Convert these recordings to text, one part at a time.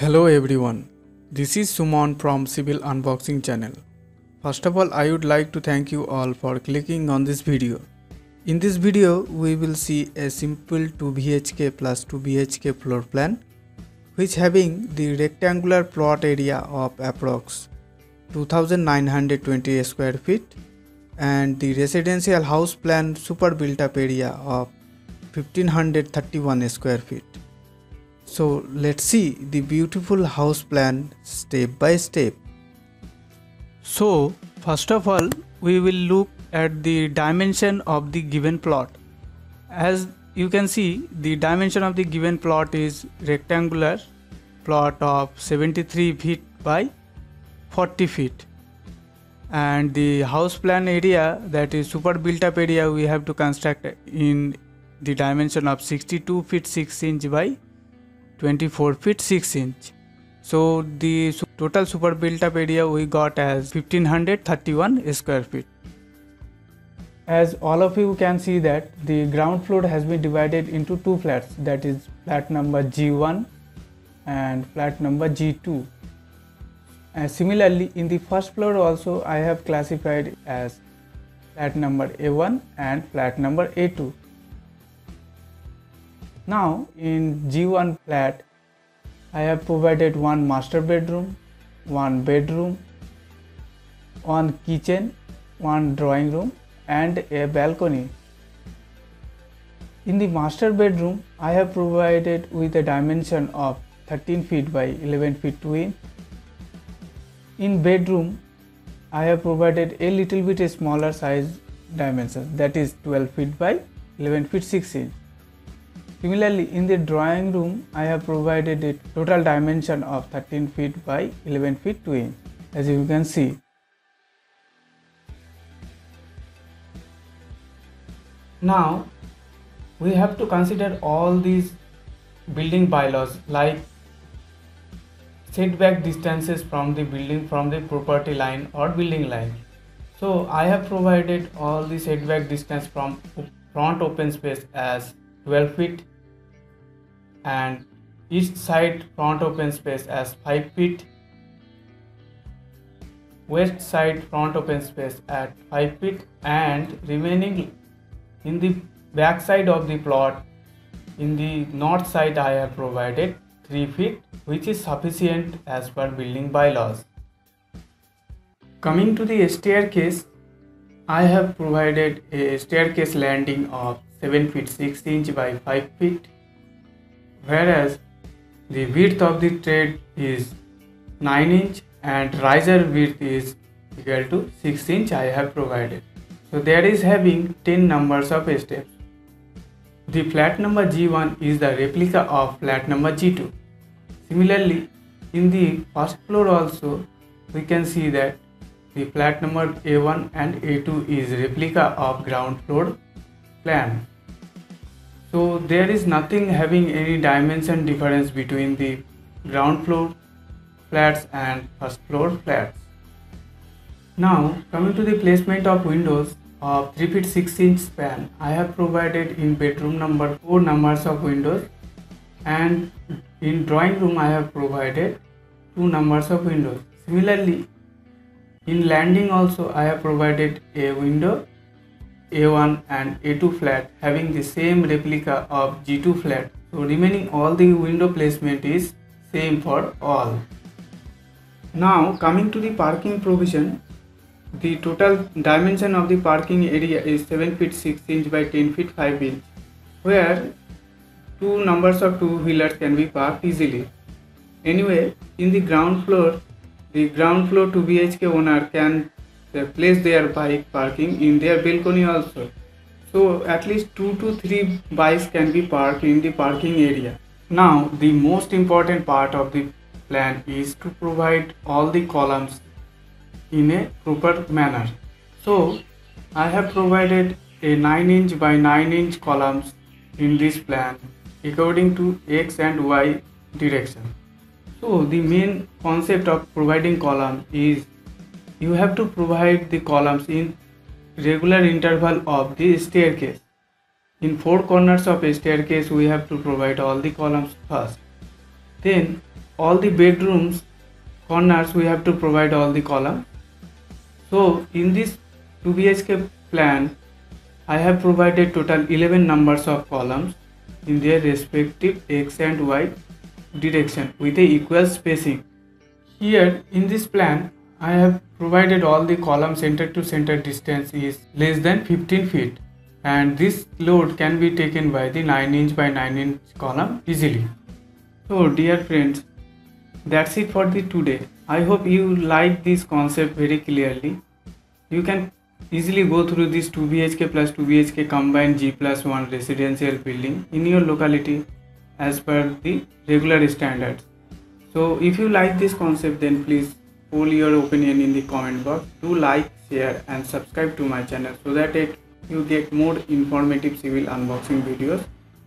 Hello everyone, this is Suman from Civil Unboxing channel. First of all, I would like to thank you all for clicking on this video. In this video, we will see a simple 2 BHK plus 2 BHK floor plan which having the rectangular plot area of approx 2920 square feet and the residential house plan super built up area of 1531 square feet. So let's see the beautiful house plan step by step. So first of all, we will look at the dimension of the given plot. As you can see, the dimension of the given plot is rectangular plot of 73 feet by 40 feet. And the house plan area, that is super built up area, we have to construct in the dimension of 62 feet 6 inch by 24 feet 6 inch. So the total super built up area we got as 1531 square feet. As all of you can see that the ground floor has been divided into two flats, that is flat number G1 and flat number G2. And similarly in the first floor also I have classified as flat number A1 and flat number A2. Now in G1 flat, I have provided one master bedroom, one bedroom, one kitchen, one drawing room and a balcony. In the master bedroom, I have provided with a dimension of 13 feet by 11 feet 2 inch. In bedroom, I have provided a little bit smaller size dimension, that is 12 feet by 11 feet 6 inch. Similarly, in the drawing room, I have provided a total dimension of 13 feet by 11 feet 2 inch, as you can see. Now, we have to consider all these building bylaws like setback distances from the building from the property line or building line. So, I have provided all the setback distance from front open space as 12 feet and east side front open space as 5 feet, west side front open space at 5 feet, and remaining in the back side of the plot in the north side I have provided 3 feet, which is sufficient as per building bylaws. Coming to the staircase, I have provided a staircase landing of 7 feet 6 inch by 5 feet, whereas the width of the tread is 9 inch and riser width is equal to 6 inch I have provided. So there is having 10 numbers of steps. The flat number G1 is the replica of flat number G2. Similarly, in the first floor also we can see that the flat number A1 and A2 is replica of ground floor plan. So there is nothing having any dimension difference between the ground floor flats and first floor flats. Now coming to the placement of windows of 3 feet 6 inch span, I have provided in bedroom number 4 numbers of windows, and in drawing room I have provided 2 numbers of windows. Similarly, in landing also I have provided a window A1 and A2 flat having the same replica of G2 flat. So remaining all the window placement is same for all. Now coming to the parking provision, the total dimension of the parking area is 7 feet 6 inch by 10 feet 5 inch, where 2 numbers of 2-wheelers can be parked easily. Anyway, in the ground floor 2 BHK owner can place their bike parking in their balcony also. So at least 2 to 3 bikes can be parked in the parking area. Now the most important part of the plan is to provide all the columns in a proper manner. So I have provided a 9 inch by 9 inch columns in this plan according to X and Y direction. So the main concept of providing columns is you have to provide the columns in regular interval of the staircase. In 4 corners of a staircase we have to provide all the columns first. Then all the bedrooms corners we have to provide all the columns. So in this 2 BHK plan, I have provided total 11 numbers of columns in their respective x and y direction with a equal spacing. Here in this plan, I have provided all the column center to center distance is less than 15 feet, and this load can be taken by the 9 inch by 9 inch column easily. So dear friends, that's it for the today. I hope you like this concept very clearly. You can easily go through this 2 BHK plus 2 BHK combined G+1 residential building in your locality as per the regular standards. So if you like this concept, then please put your opinion in the comment box. Do like, share and subscribe to my channel so that you get more informative civil unboxing videos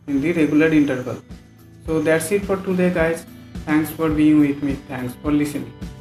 in the regular interval. So that's it for today guys. Thanks for being with me. Thanks for listening.